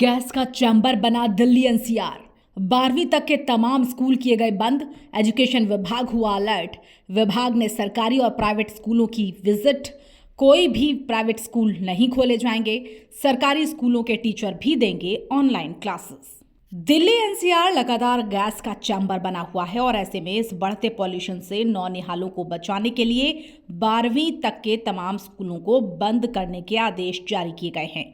Gas का chamber बना Delhi NCR. 12वीं तक के तमाम स्कूल किए गए बंद। एजुकेशन विभाग हुआ अलर्ट। विभाग ने सरकारी और प्राइवेट स्कूलों की विजिट। कोई भी प्राइवेट स्कूल नहीं खोले जाएंगे। सरकारी स्कूलों के टीचर भी देंगे ऑनलाइन क्लासेस। दिल्ली एनसीआर लगातार गैस का चैम्बर बना हुआ है और ऐसे में इस बढ़ते पॉल्यूशन से नौनिहालों को बचाने के लिए 12वीं तक के तमाम स्कूलों को बंद करने के आदेश जारी किए गए हैं।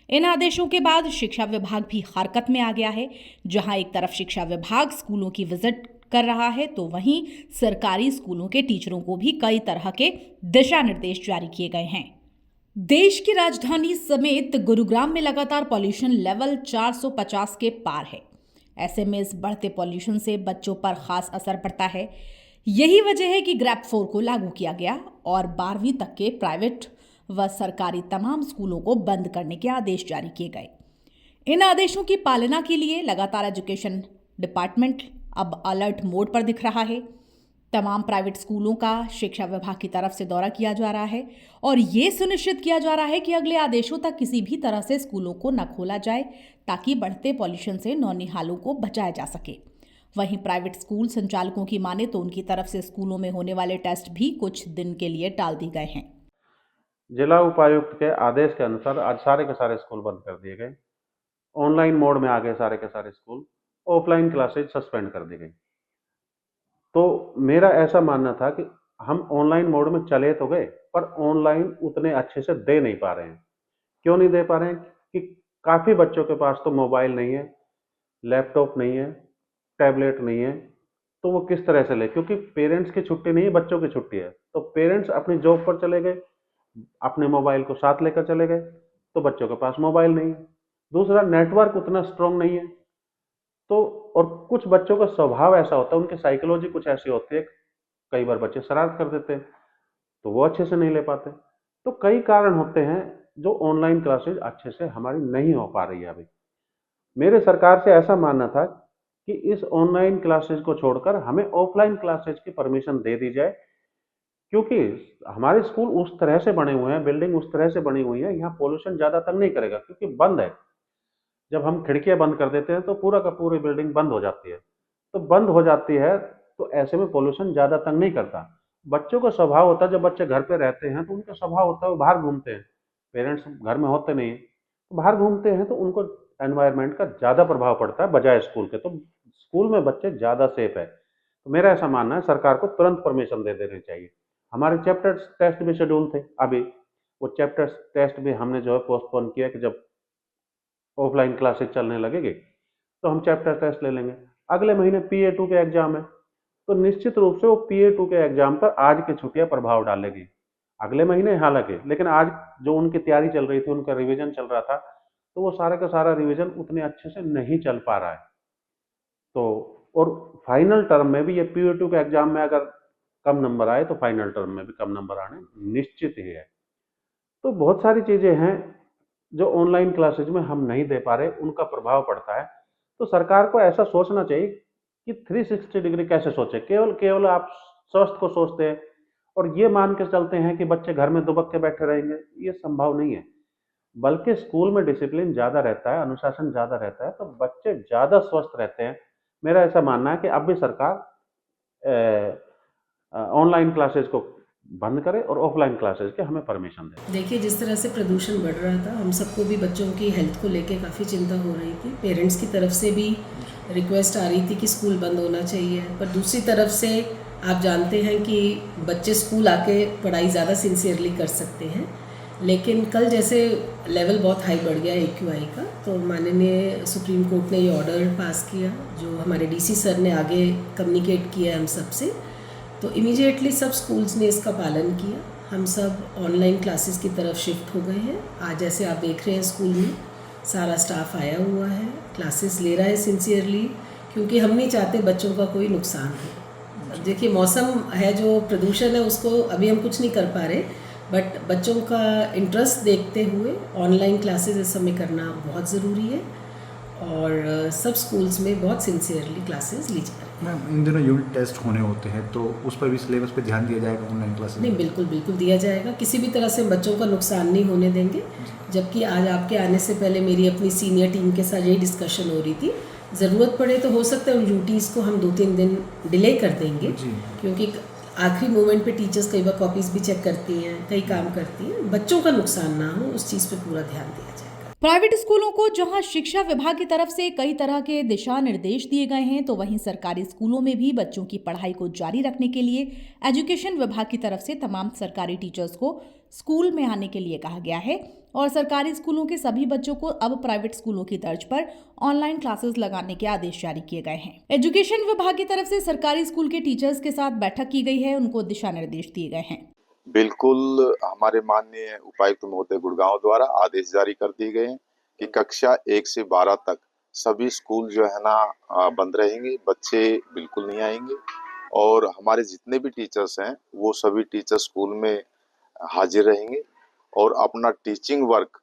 इन आदेशों के बाद शिक्षा विभाग भी हरकत में आ गया है। जहां एक तरफ शिक्षा विभाग स्कूलों की विजिट कर रहा है तो वहीं सरकारी स्कूलों के टीचरों को भी कई तरह के दिशा निर्देश जारी किए गए हैं। देश की राजधानी समेत गुरुग्राम में लगातार पॉल्यूशन लेवल 450 के पार है। ऐसे में इस बढ़ते पॉल्यूशन से बच्चों पर खास असर पड़ता है। यही वजह है कि ग्रैप 4 को लागू किया गया और 12वीं तक के प्राइवेट व सरकारी तमाम स्कूलों को बंद करने के आदेश जारी किए गए। इन आदेशों की पालना के लिए लगातार एजुकेशन डिपार्टमेंट अब अलर्ट मोड पर दिख रहा है। तमाम प्राइवेट स्कूलों का शिक्षा विभाग की तरफ से दौरा किया जा रहा है और ये सुनिश्चित किया जा रहा है कि अगले आदेशों तक किसी भी तरह से स्कूलों को न खोला जाए ताकि बढ़ते पॉल्यूशन से नौनिहालों को बचाया जा सके। वहीं प्राइवेट स्कूल संचालकों की माने तो उनकी तरफ से स्कूलों में होने वाले टेस्ट भी कुछ दिन के लिए टाल दिए गए हैं। जिला उपायुक्त के आदेश के अनुसार आज सारे के सारे स्कूल बंद कर दिए गए। ऑनलाइन मोड में आ गए सारे के सारे स्कूल। ऑफलाइन क्लासेज सस्पेंड कर दी गई। तो मेरा ऐसा मानना था कि हम ऑनलाइन मोड में चले तो गए पर ऑनलाइन उतने अच्छे से दे नहीं पा रहे हैं। क्यों नहीं दे पा रहे हैं कि काफ़ी बच्चों के पास तो मोबाइल नहीं है, लैपटॉप नहीं है, टैबलेट नहीं है। तो वो किस तरह से ले, क्योंकि पेरेंट्स की छुट्टी नहीं है, बच्चों की छुट्टी है। तो पेरेंट्स अपनी जॉब पर चले गए, अपने मोबाइल को साथ लेकर चले गए, तो बच्चों के पास मोबाइल नहीं है। दूसरा, नेटवर्क उतना स्ट्रांग नहीं है। तो और कुछ बच्चों का स्वभाव ऐसा होता है, उनकी साइकोलॉजी कुछ ऐसी होती है, कई बार बच्चे शरारत कर देते हैं तो वो अच्छे से नहीं ले पाते। तो कई कारण होते हैं जो ऑनलाइन क्लासेज अच्छे से हमारी नहीं हो पा रही है अभी। मेरे सरकार से ऐसा मानना था कि इस ऑनलाइन क्लासेज को छोड़कर हमें ऑफलाइन क्लासेज की परमिशन दे दी जाए, क्योंकि हमारे स्कूल उस तरह से बने हुए हैं, बिल्डिंग उस तरह से बनी हुई है, यहाँ पोल्यूशन ज़्यादा तंग नहीं करेगा क्योंकि बंद है। जब हम खिड़कियाँ बंद कर देते हैं तो पूरा का पूरी बिल्डिंग बंद हो जाती है। तो बंद हो जाती है तो ऐसे में पोल्यूशन ज़्यादा तंग नहीं करता। बच्चों का स्वभाव होता है, जब बच्चे घर पे रहते हैं तो उनका स्वभाव होता है वो बाहर घूमते हैं। पेरेंट्स घर में होते नहीं हैं, तो बाहर घूमते हैं तो उनको एनवायरनमेंट का ज़्यादा प्रभाव पड़ता है बजाय स्कूल के। तो स्कूल में बच्चे ज़्यादा सेफ है। तो मेरा ऐसा मानना है सरकार को तुरंत परमिशन दे देनी चाहिए। हमारे चैप्टर टेस्ट भी शेड्यूल थे अभी, वो चैप्टर टेस्ट भी हमने जो है पोस्टपोन किया कि जब ऑफलाइन क्लासेस चलने लगेगी तो हम चैप्टर टेस्ट ले लेंगे। अगले महीने PA2 के एग्जाम है, तो निश्चित रूप से वो PA2 के एग्जाम पर आज की छुट्टियां प्रभाव डालेगी अगले महीने हालांकि। लेकिन आज जो उनकी तैयारी चल रही थी, उनका रिवीजन चल रहा था, तो वो सारा का सारा रिवीजन उतने अच्छे से नहीं चल पा रहा है। तो और फाइनल टर्म में भी ये PA2 के एग्जाम में अगर कम नंबर आए तो फाइनल टर्म में भी कम नंबर आने निश्चित ही है। तो बहुत सारी चीजें हैं जो ऑनलाइन क्लासेज में हम नहीं दे पा रहे, उनका प्रभाव पड़ता है। तो सरकार को ऐसा सोचना चाहिए कि 360 डिग्री कैसे सोचे। केवल केवल आप स्वास्थ्य को सोचते हैं और ये मान के चलते हैं कि बच्चे घर में दुबक के बैठे रहेंगे, ये संभव नहीं है। बल्कि स्कूल में डिसिप्लिन ज़्यादा रहता है, अनुशासन ज़्यादा रहता है, तो बच्चे ज़्यादा स्वस्थ रहते हैं। मेरा ऐसा मानना है कि अब भी सरकार ऑनलाइन क्लासेज को बंद करे और ऑफलाइन क्लासेज के हमें परमिशन दे। देखिए, जिस तरह से प्रदूषण बढ़ रहा था, हम सबको भी बच्चों की हेल्थ को लेके काफ़ी चिंता हो रही थी। पेरेंट्स की तरफ से भी रिक्वेस्ट आ रही थी कि स्कूल बंद होना चाहिए, पर दूसरी तरफ से आप जानते हैं कि बच्चे स्कूल आके पढ़ाई ज़्यादा सिंसियरली कर सकते हैं। लेकिन कल जैसे लेवल बहुत हाई बढ़ गया AQI का, तो माननीय सुप्रीम कोर्ट ने ये ऑर्डर पास किया जो हमारे DC सर ने आगे कम्युनिकेट किया हम सब से। तो इमीडिएटली सब स्कूल्स ने इसका पालन किया। हम सब ऑनलाइन क्लासेस की तरफ शिफ्ट हो गए हैं। आज जैसे आप देख रहे हैं स्कूल में सारा स्टाफ आया हुआ है, क्लासेस ले रहा है सिंसियरली, क्योंकि हम नहीं चाहते बच्चों का कोई नुकसान हो। अब देखिए, मौसम है, जो प्रदूषण है उसको अभी हम कुछ नहीं कर पा रहे, बट बच्चों का इंटरेस्ट देखते हुए ऑनलाइन क्लासेस इस समय करना बहुत ज़रूरी है और सब स्कूल्स में बहुत सिंसियरली क्लासेस ली जा रही है। मैम इन दिनों यूनिट टेस्ट होने होते हैं तो उस पर भी सिलेबस पे ध्यान दिया जाएगा ऑनलाइन क्लासेस नहीं, में? बिल्कुल बिल्कुल दिया जाएगा। किसी भी तरह से बच्चों का नुकसान नहीं होने देंगे। जबकि आज आपके आने से पहले मेरी अपनी सीनियर टीम के साथ यही डिस्कशन हो रही थी। ज़रूरत पड़े तो हो सकता है उन ड्यूटीज़ को हम 2-3 दिन डिले कर देंगे, जी। क्योंकि आखिरी मोमेंट पे टीचर्स कई बार कॉपीज़ भी चेक करती हैं, कई काम करती हैं। बच्चों का नुकसान ना हो, उस चीज़ पे पूरा ध्यान दिया जाएगा। प्राइवेट स्कूलों को जहां शिक्षा विभाग की तरफ से कई तरह के दिशा निर्देश दिए गए हैं, तो वहीं सरकारी स्कूलों में भी बच्चों की पढ़ाई को जारी रखने के लिए एजुकेशन विभाग की तरफ से तमाम सरकारी टीचर्स को स्कूल में आने के लिए कहा गया है और सरकारी स्कूलों के सभी बच्चों को अब प्राइवेट स्कूलों की तर्ज पर ऑनलाइन क्लासेस लगाने के आदेश जारी किए गए हैं। एजुकेशन विभाग की तरफ से सरकारी स्कूल के टीचर्स के साथ बैठक की गई है, उनको दिशा निर्देश दिए गए हैं। बिल्कुल, हमारे माननीय उपायुक्त महोदय गुड़गांव द्वारा आदेश जारी कर दिए गए हैं कि कक्षा 1 से 12 तक सभी स्कूल जो है ना बंद रहेंगे, बच्चे बिल्कुल नहीं आएंगे और हमारे जितने भी टीचर्स हैं वो सभी टीचर स्कूल में हाजिर रहेंगे और अपना टीचिंग वर्क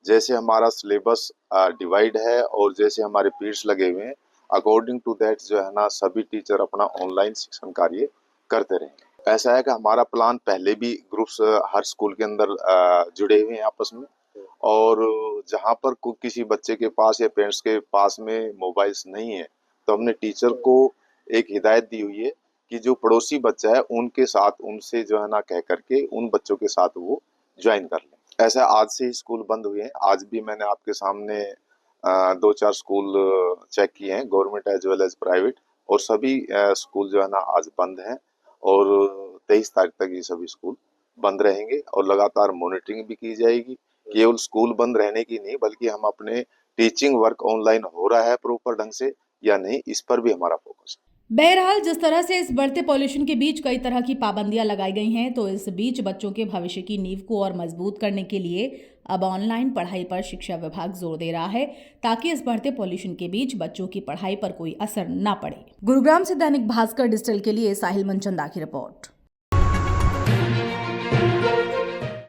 जैसे हमारा सिलेबस डिवाइड है और जैसे हमारे पीरियड्स लगे हुए हैं अकॉर्डिंग टू दैट जो है ना सभी टीचर अपना ऑनलाइन शिक्षण कार्य करते रहेंगे। ऐसा है कि हमारा प्लान पहले भी ग्रुप्स हर स्कूल के अंदर जुड़े हुए हैं आपस में और जहां पर किसी बच्चे के पास या पेरेंट्स के पास में मोबाइल्स नहीं है तो हमने टीचर को एक हिदायत दी हुई है कि जो पड़ोसी बच्चा है उनके साथ उनसे जो है ना कह करके उन बच्चों के साथ वो ज्वाइन कर लें। ऐसा आज से ही स्कूल बंद हुए हैं। आज भी मैंने आपके सामने 2-4 स्कूल चेक किए हैं, government as well as private, और सभी स्कूल जो है ना आज बंद हैं और 23 तारीख तक ये सभी स्कूल बंद रहेंगे और लगातार मॉनिटरिंग भी की जाएगी। केवल स्कूल बंद रहने की नहीं बल्कि हम अपने टीचिंग वर्क ऑनलाइन हो रहा है प्रॉपर ढंग से या नहीं, इस पर भी हमारा फोकस है। बहरहाल जिस तरह से इस बढ़ते पॉल्यूशन के बीच कई तरह की पाबंदियां लगाई गई हैं, तो इस बीच बच्चों के भविष्य की नींव को और मजबूत करने के लिए अब ऑनलाइन पढ़ाई पर शिक्षा विभाग जोर दे रहा है ताकि इस बढ़ते पॉल्यूशन के बीच बच्चों की पढ़ाई पर कोई असर न पड़े। गुरुग्राम से दैनिक भास्कर डिजिटल के लिए साहिल मनचंदा की रिपोर्ट।